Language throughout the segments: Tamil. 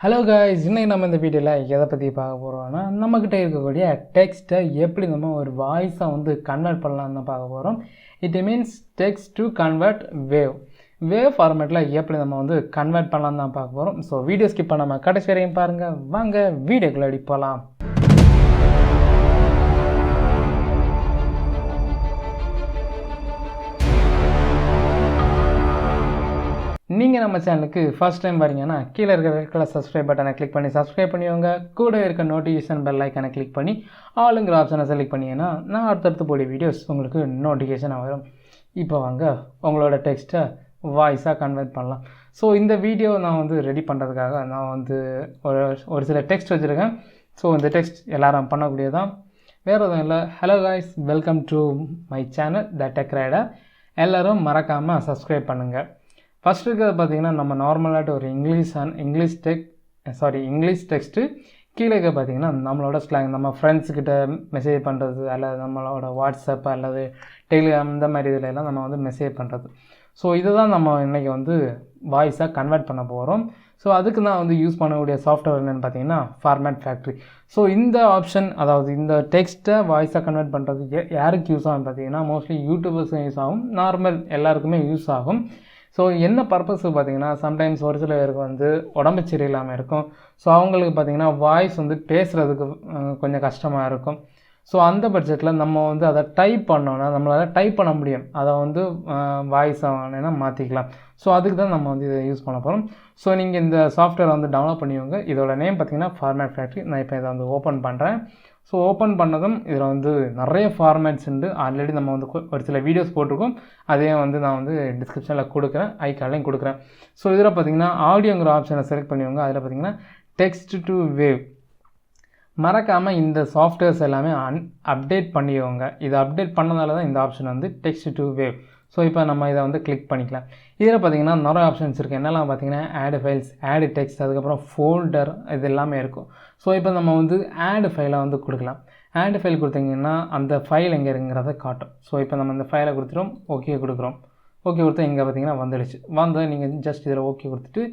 ஹலோ காய்ஸ், இன்னைக்கு நம்ம இந்த வீடியோவில் எதை பற்றி பார்க்க போகிறோம்னா நம்மக்கிட்ட இருக்கக்கூடிய டெக்ஸ்ட்டை எப்படி நம்ம ஒரு வாய்ஸாக வந்து கன்வெர்ட் பண்ணலான்னு தான் பார்க்க போகிறோம். It means text to convert wave ஃபார்மேட்டில் எப்படி நம்ம வந்து கன்வெர்ட் பண்ணலான்னு தான் பார்க்க போகிறோம். ஸோ வீடியோ ஸ்கிப் பண்ணாமல் கடைசி வரையும் பாருங்கள். வாங்க வீடியோக்குள்ளே போகலாம். நீங்கள் நம்ம சேனலுக்கு ஃபர்ஸ்ட் டைம் வரீங்கன்னா கீழே இருக்கிற ரெட் கலர் சப்ஸ்கிரைப் பட்டனை கிளிக் பண்ணி சப்ஸ்கிரைப் பண்ணிக்கோங்க. கூட இருக்க நோட்டிஃபிகேஷன் பெல் ஐக்கனை கிளிக் பண்ணி ஆளுங்கிற ஆப்ஷனை செலக்ட் பண்ணிங்கன்னா நான் அடுத்தடுத்து போடிய வீடியோஸ் உங்களுக்கு நோட்டிஃபிகேஷனாக வரும். இப்போ வாங்க உங்களோட டெக்ஸ்ட்டை வாய்ஸாக கன்வெர்ட் பண்ணலாம். ஸோ இந்த வீடியோ நான் வந்து ரெடி பண்ணுறதுக்காக நான் வந்து ஒரு சில டெக்ஸ்ட் வச்சுருக்கேன். ஸோ இந்த டெக்ஸ்ட் எல்லோரும் பண்ணக்கூடியதான், வேறு எதுவும் இல்லை. Hello guys, welcome to my channel the tech rider. எல்லோரும் மறக்காமல் சப்ஸ்கிரைப் பண்ணுங்கள். ஃபஸ்ட் இருக்கிறது பார்த்திங்கன்னா நம்ம நார்மலாகிட்டு ஒரு இங்கிலீஷ் டெக்ஸ்ட்டு. கீழே இருக்க பார்த்திங்கன்னா நம்மளோட ஸ்லாங், நம்ம ஃப்ரெண்ட்ஸுக்கிட்ட மெசேஜ் பண்ணுறது அல்லது நம்மளோட வாட்ஸ்அப் அல்லது டெலிகிராம் இந்த மாதிரி இதில் எல்லாம் நம்ம வந்து மெசேஜ் பண்ணுறது. ஸோ இதை தான் நம்ம இன்றைக்கி வந்து வாய்ஸாக கன்வெர்ட் பண்ண போகிறோம். ஸோ அதுக்கு நான் வந்து யூஸ் பண்ணக்கூடிய சாஃப்ட்வேர் என்னென்னு பார்த்தீங்கன்னா ஃபார்மேட் ஃபேக்ட்ரி. ஸோ இந்த ஆப்ஷன், அதாவது இந்த டெக்ஸ்ட்டை வாய்ஸாக கன்வெர்ட் பண்ணுறது யாருக்கு யூஸ் ஆகும் பார்த்தீங்கன்னா மோஸ்ட்லி யூடியூபர்ஸும் யூஸ் ஆகும், நார்மல் எல்லாருக்குமே யூஸ் ஆகும். ஸோ என்ன பர்பஸ் பார்த்திங்கன்னா, சம்டைம்ஸ் ஒரு சில பேருக்கு வந்து உடம்பு சரியில்லாமல் இருக்கும். ஸோ அவங்களுக்கு பார்த்திங்கன்னா வாய்ஸ் வந்து பேசுகிறதுக்கு கொஞ்சம் கஷ்டமாக இருக்கும். ஸோ அந்த பட்ஜெட்டில் நம்ம வந்து அதை டைப் பண்ணோன்னா நம்மளால் டைப் பண்ண முடியும், அதை வந்து வாய்ஸ் ஆகணுன்னா மாற்றிக்கலாம். ஸோ அதுக்கு தான் நம்ம வந்து இதை யூஸ் பண்ண போகிறோம். ஸோ நீங்கள் இந்த சாஃப்ட்வேரை வந்து டவுன்லோட் பண்ணிக்கோங்க. இதோட நேம் பார்த்திங்கன்னா ஃபார்மேட் ஃபேக்ட்ரி. நான் இப்போ இதை வந்து ஓப்பன் பண்ணுறேன். ஸோ ஓப்பன் பண்ணதும் இதில் வந்து நிறைய ஃபார்மேட்ஸ் உண்டு. ஆல்ரெடி நம்ம வந்து ஒரு சில வீடியோஸ் போட்டிருக்கோம், அதே வந்து நான் வந்து டிஸ்கிரிப்ஷனில் கொடுக்குறேன், ஐக்கார்ட்லையும் கொடுக்குறேன். ஸோ இதில் பார்த்திங்கன்னா ஆடியோங்கிற ஆப்ஷனை செலக்ட் பண்ணிக்கோங்க. அதில் பார்த்திங்கன்னா டெக்ஸ்ட் டு வேவ். மறக்காமல் இந்த சாஃப்ட்வேர்ஸ் எல்லாமே அப்டேட் பண்ணிக்கோங்க. இதை அப்டேட் பண்ணதால தான் இந்த ஆப்ஷன் வந்து டெக்ஸ்ட் டு வேவ். ஸோ இப்போ நம்ம இதை வந்து கிளிக் பண்ணிக்கலாம். இதில் பார்த்திங்கன்னா நிறைய ஆப்ஷன்ஸ் இருக்குது. என்னெல்லாம் பார்த்திங்கன்னா ஆட் ஃபைல்ஸ், ஆட் டெக்ஸ்ட், அதுக்கப்புறம் ஃபோல்டர், இது எல்லாமே இருக்கும். ஸோ இப்போ நம்ம வந்து ஆட் ஃபைலை வந்து கொடுக்கலாம். ஆட் ஃபைல் கொடுத்தீங்கன்னா அந்த ஃபைல் எங்கே இருக்குங்கிறத காட்டும். ஸோ இப்போ நம்ம இந்த ஃபைலை கொடுத்துட்டோம், ஓகே கொடுக்குறோம். ஓகே கொடுத்தா இங்கே பார்த்திங்கன்னா வந்துடுச்சு. வந்தால் நீங்கள் ஜஸ்ட் இதில் ஓகே கொடுத்துட்டு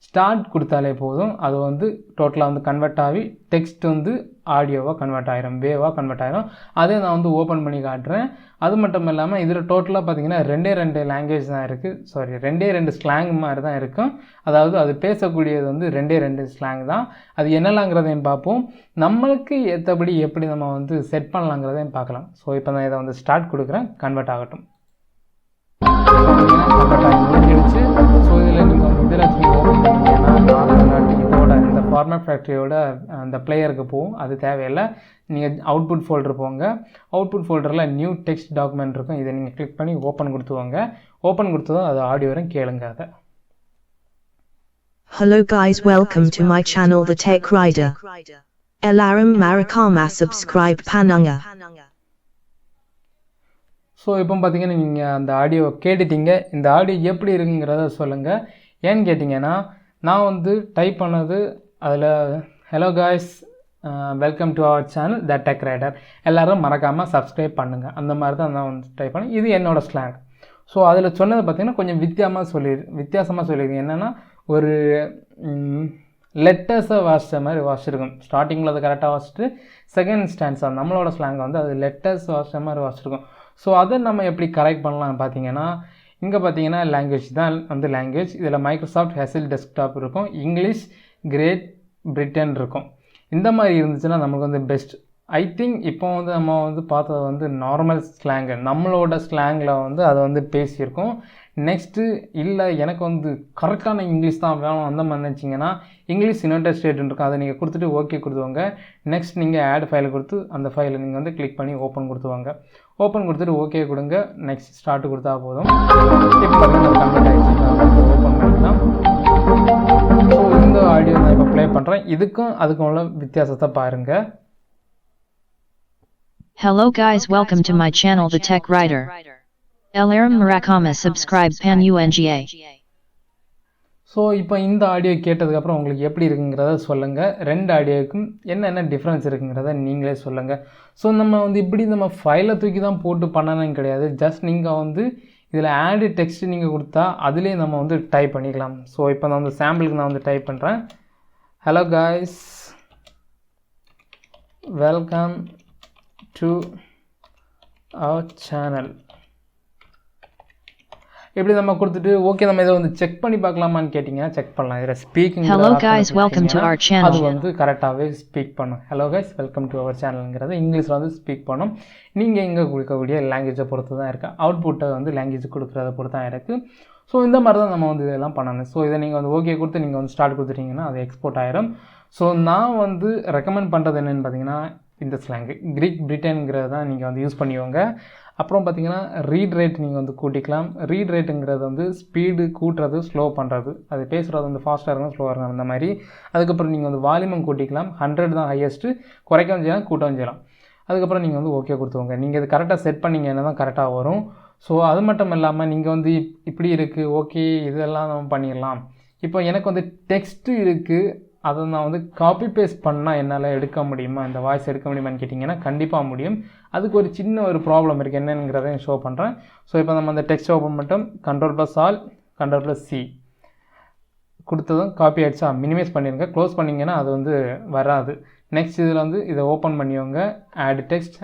ஸ்டார்ட் கொடுத்தாலே போதும். அது வந்து டோட்டலாக வந்து கன்வெர்ட் ஆகி டெக்ஸ்ட் வந்து ஆடியோவாக கன்வெர்ட் ஆகிரும், வேவாக கன்வெர்ட் ஆகிரும். அதே நான் வந்து ஓப்பன் பண்ணி காட்டுறேன். அது மட்டும் இல்லாமல் இதில் டோட்டலாக பார்த்திங்கன்னா ரெண்டு லாங்குவேஜ் தான் இருக்குது. ரெண்டு ஸ்லாங் மாதிரி தான் இருக்கும். அதாவது அது பேசக்கூடியது வந்து ரெண்டு ஸ்லாங் தான். அது என்னலாங்கிறதையும் பார்ப்போம், நம்மளுக்கு ஏற்றபடி எப்படி நம்ம வந்து செட் பண்ணலாங்கிறதையும் பார்க்கலாம். ஸோ இப்போ நான் இதை வந்து ஸ்டார்ட் கொடுக்குறேன், கன்வெர்ட் ஆகட்டும். கன்வெர்ட் ஆகி முடிஞ்சிடுச்சு. ஸோ இதில் நீங்கள் ஓப்பன் பண்ணிங்கன்னா இதோட இந்த ஃபார்மேட் ஃபேக்ட்ரியோட அந்த பிளேயருக்கு போகும். அது தேவையில்லை. நீங்கள் அவுட்புட் ஃபோல்டர் போங்க. அவுட்புட் ஃபோல்டரில் நியூ டெக்ஸ்ட் டாக்குமெண்ட் இருக்கும். இதை நீங்கள் கிளிக் பண்ணி ஓப்பன் கொடுத்துவாங்க. ஓப்பன் கொடுத்ததும் அது ஆடியோ வரும், கேளுங்க அதை. Hello guys, welcome to my channel The Tech Rider. Elarum Marakama subscribe pananga. So இப்போ பார்த்தீங்கன்னா நீங்கள் அந்த ஆடியோ கேட்டுட்டீங்க. இந்த ஆடியோ எப்படி இருக்குங்கிறத சொல்லுங்கள். ஏன்னு கேட்டிங்கன்னா நான் வந்து டைப் பண்ணது அதில் hello guys, welcome to our channel the tech rider, எல்லோரும் மறக்காமல் சப்ஸ்கிரைப் பண்ணுங்கள், அந்த மாதிரி தான் நான் வந்து டைப் பண்ணேன். இது என்னோடய ஸ்லாங். ஸோ அதில் சொன்னது பார்த்திங்கன்னா கொஞ்சம் வித்தியாசமாக சொல்லியிருக்கேன். என்னென்னா ஒரு லெட்டர்ஸை வாசித்த மாதிரி வாசிச்சிருக்கும். ஸ்டார்டிங்கில் அது கரெக்டாக வாசிச்சுட்டு செகண்ட் ஸ்டாண்ட்ஸாக நம்மளோட ஸ்லாங் வந்து அது லெட்டர்ஸ் வாசித்த மாதிரி வாசிச்சிருக்கும். ஸோ அதை நம்ம எப்படி கரெக்ட் பண்ணலாம் பார்த்தீங்கன்னா, இங்கே பார்த்தீங்கன்னா லாங்குவேஜ் தான் வந்து லாங்குவேஜ். இதில் மைக்ரோசாஃப்ட் ஹெசில் டெஸ்க்டாப் இருக்கும், இங்கிலீஷ், கிரேட் பிரிட்டன் இருக்கும். இந்த மாதிரி இருந்துச்சுன்னா நமக்கு வந்து பெஸ்ட். ஐ திங்க் இப்போ வந்து நம்ம வந்து பார்த்தது வந்து நார்மல் ஸ்லாங்கு, நம்மளோட ஸ்லாங்கில் வந்து அதை வந்து பேசியிருக்கோம். நெக்ஸ்ட்டு இல்லை எனக்கு வந்து கரெக்டான இங்கிலீஷ் தான் வேணும் அந்த மாதிரி நினச்சிங்கன்னா இங்கிலீஷ் யுனைடெட் ஸ்டேட்னு இருக்கும், அதை நீங்கள் கொடுத்துட்டு ஓகே கொடுத்துவாங்க. நெக்ஸ்ட் நீங்கள் ஆட் ஃபைலை கொடுத்து அந்த ஃபைலை நீங்கள் வந்து கிளிக் பண்ணி ஓப்பன் கொடுத்துவாங்க. ஓப்பன் கொடுத்துட்டு ஓகே கொடுங்க. நெக்ஸ்ட் ஸ்டார்ட் கொடுத்தா போதும். இப்போ பார்த்தீங்கன்னா கன்வெர்ட் ஆகிடுச்சு. ஓப்பன் பண்ணிக்கலாம். ஸோ இந்த ஆடியோ நான் இப்போ ப்ளே பண்ணுறேன். இதுக்கும் அதுக்கும் உள்ள வித்தியாசத்தை பாருங்கள். Hello guys, welcome to my channel The Tech Rider. Elarum Marakama subscribe panunga. So இப்போ இந்த ஆடியோ கேட்டதுக்கப்புறம் உங்களுக்கு எப்படி இருக்குங்கிறத சொல்லுங்கள். ரெண்டு ஆடியோவுக்கும் என்னென்ன டிஃப்ரென்ஸ் இருக்குங்கிறத நீங்களே சொல்லுங்கள். ஸோ நம்ம வந்து இப்படி நம்ம ஃபைலை தூக்கி தான் போட்டு பண்ணணும்னு கிடையாது. ஜஸ்ட் நீங்கள் வந்து இதில் ஆடு டெக்ஸ்ட் நீங்கள் கொடுத்தா அதிலே நம்ம வந்து டைப் பண்ணிக்கலாம். ஸோ இப்போ நான் வந்து சாம்பிளுக்கு நான் வந்து டைப் பண்ணுறேன். Hello guys, welcome to our channel. இப்படி நம்ம கொடுத்துட்டு ஓகே நம்ம இதை வந்து செக் பண்ணி பார்க்கலாமான்னு கேட்டிங்கன்னா செக் பண்ணலாம். இதில் speaking Hello guys, welcome to our அது channel. வந்து கரெக்டாகவே ஸ்பீக் பண்ணும். Hello guys welcome to our சேனலுங்கிறது இங்கிலீஷில் வந்து ஸ்பீக் பண்ணும். நீங்கள் இங்கே கொடுக்கக்கூடிய லாங்குவேஜை பொறுத்து தான் இருக்குது, அவுட்புட்டை வந்து லாங்குவேஜ் கொடுக்குறத பொறுத்து தான் இருக்குது. ஸோ இந்த மாதிரி தான் நம்ம வந்து இதெல்லாம் பண்ணணும். ஸோ இதை நீங்கள் வந்து ஓகே கொடுத்து நீங்கள் வந்து ஸ்டார்ட் கொடுத்துட்டிங்கன்னா அது எக்ஸ்போர்ட் ஆயிரும். ஸோ நான் வந்து ரெக்கமெண்ட் பண்ணுறது என்னென்னு பார்த்தீங்கன்னா இந்த ஸ்லாங்கு கிரீக் பிரிட்டனுங்கிறத தான் நீங்கள் வந்து யூஸ் பண்ணிக்கோங்க. அப்புறம் பார்த்தீங்கன்னா ரீட் ரேட் நீங்கள் வந்து கூட்டிக்கலாம். ரீட் ரேட்டுங்கிறது வந்து ஸ்பீடு கூட்டுறது ஸ்லோ பண்ணுறது, அது பேசுகிறது வந்து ஃபாஸ்ட்டாக இருக்கும் ஸ்லோவாக இருக்கும் அந்த மாதிரி. அதுக்கப்புறம் நீங்கள் வந்து வால்யூமும் கூட்டிக்கலாம். 100 தான் ஹையஸ்ட்டு, குறைக்கவும் செய்யலாம் கூட்டவும் செய்யலாம். அதுக்கப்புறம் நீங்கள் வந்து ஓகே கொடுத்துவோங்க. நீங்கள் இது கரெக்டாக செட் பண்ணிங்கன்னா தான் கரெக்டாக வரும். ஸோ அது மட்டும் இல்லாமல் நீங்கள் வந்து இப்படி இருக்குது ஓகே இதெல்லாம் நம்ம பண்ணிடலாம். இப்போ எனக்கு வந்து டெக்ஸ்ட்டு இருக்குது, அதை நான் வந்து காப்பி பேஸ்ட் பண்ணால் என்னால் எடுக்க முடியுமா, இந்த வாய்ஸ் எடுக்க முடியுமான்னு கேட்டிங்கன்னா கண்டிப்பாக முடியும். அதுக்கு ஒரு சின்ன ஒரு ப்ராப்ளம் இருக்குது, என்னங்கிறதையும் ஷோ பண்ணுறேன். ஸோ இப்போ நம்ம அந்த டெக்ஸ்ட் ஓப்பன் மட்டும் Ctrl+Alt Ctrl+C கொடுத்ததும் காப்பி ஆகிடுச்சா, மினிமைஸ் பண்ணிடுங்க. க்ளோஸ் பண்ணிங்கன்னா அது வந்து வராது. நெக்ஸ்ட் இதில் வந்து இதை ஓப்பன் பண்ணிக்கோங்க. ஆட் டெக்ஸ்ட்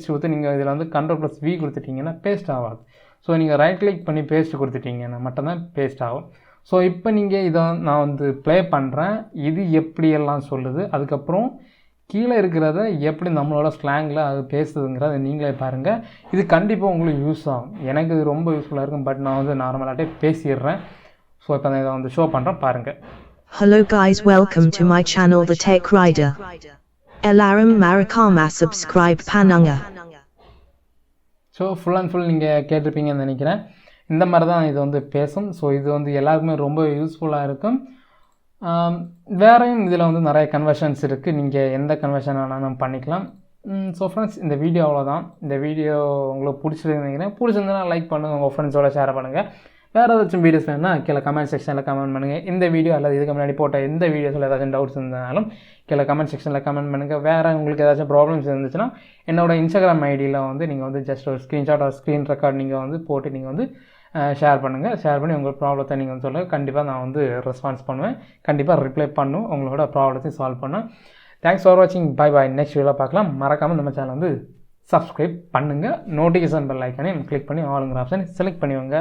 கொடுத்து நீங்கள் இதில் வந்து Ctrl+V கொடுத்துட்டிங்கன்னா பேஸ்ட் ஆகாது. ஸோ நீங்கள் ரைட் கிளிக் பண்ணி பேஸ்ட் கொடுத்துட்டிங்கன்னா மட்டும்தான் பேஸ்ட் ஆகும். ஸோ இப்போ நீங்கள் இதை நான் வந்து ப்ளே பண்ணுறேன், இது எப்படியெல்லாம் சொல்லுது, அதுக்கப்புறம் கீழே இருக்கிறத எப்படி நம்மளோட ஸ்லாங்கில் அது பேசுதுங்கிறத நீங்களே பாருங்கள். இது கண்டிப்பாக உங்களுக்கு யூஸ் ஆகும். எனக்கு இது ரொம்ப யூஸ்ஃபுல்லாக இருக்கும். பட் நான் வந்து நார்மலாகிட்டே பேசிடுறேன். ஸோ இப்போ நான் இதை வந்து ஷோ பண்ணுறேன் பாருங்கள். Hello guys, welcome to my channel The Tech Rider. Elarum Marikama subscribe panunga. So full and full நீங்கள் கேட்டிருப்பீங்கன்னு நினைக்கிறேன். இந்த மாதிரி தான் இது வந்து பேசும். ஸோ இது வந்து எல்லாருக்குமே ரொம்ப யூஸ்ஃபுல்லாக இருக்கும். வேறையும் இதில் வந்து நிறைய கன்வர்ஷன்ஸ் இருக்குது, நீங்கள் எந்த கன்வர்ஷன் வேணாலும் பண்ணிக்கலாம். ஸோ ஃப்ரெண்ட்ஸ் இந்த வீடியோ அவ்வளோதான். இந்த வீடியோ உங்களுக்கு பிடிச்சிருந்தீங்கன்னா லைக் பண்ணுங்கள், உங்கள் ஃப்ரெண்ட்ஸோட ஷேர் பண்ணுங்கள். வேறு ஏதாச்சும் வீடியோஸ் வேணுன்னா கீழே கமெண்ட் செக்ஷனில் கமெண்ட் பண்ணுங்கள். இந்த வீடியோ அல்லது இதுக்கு முன்னாடி போட்ட எந்த வீடியோஸில் ஏதாச்சும் டவுட்ஸ் இருந்தாலும் கீழே கமெண்ட் செக்ஷனில் கமெண்ட் பண்ணுங்கள். வேறு உங்களுக்கு ஏதாச்சும் ப்ராப்ளம்ஸ் இருந்துச்சுன்னா என்னோடய இன்ஸ்டாகிராம் ஐடியில் வந்து நீங்கள் வந்து ஜஸ்ட் ஒரு ஸ்க்ரீன்ஷாட் ஒரு ஸ்க்ரீன் ரெக்கார்ட் நீங்கள் வந்து போட்டு நீங்கள் வந்து ஷேர் பண்ணுங்கள். ஷேர் பண்ணி உங்கள் ப்ராப்ளத்தை நீங்கள் வந்து சொல்லுங்கள். கண்டிப்பாக நான் வந்து ரெஸ்பான்ஸ் பண்ணுவேன், கண்டிப்பாக ரிப்ளை பண்ணும், உங்களோட ப்ராப்ளத்தையும் சால்வ் பண்ணுவேன். தேங்க்ஸ் ஃபார் வாட்சிங். Bye bye. நெக்ஸ்ட் வீடியோவில் பார்க்கலாம். மறக்காமல் நம்ம சேனல் வந்து சப்ஸ்கிரைப் பண்ணுங்கள். நோட்டிஃபிகேஷன் பெல் ஐக்கானே கிளிக் பண்ணி ஆளுங்கிற ஆப்ஷன் செலக்ட் பண்ணிவிங்க.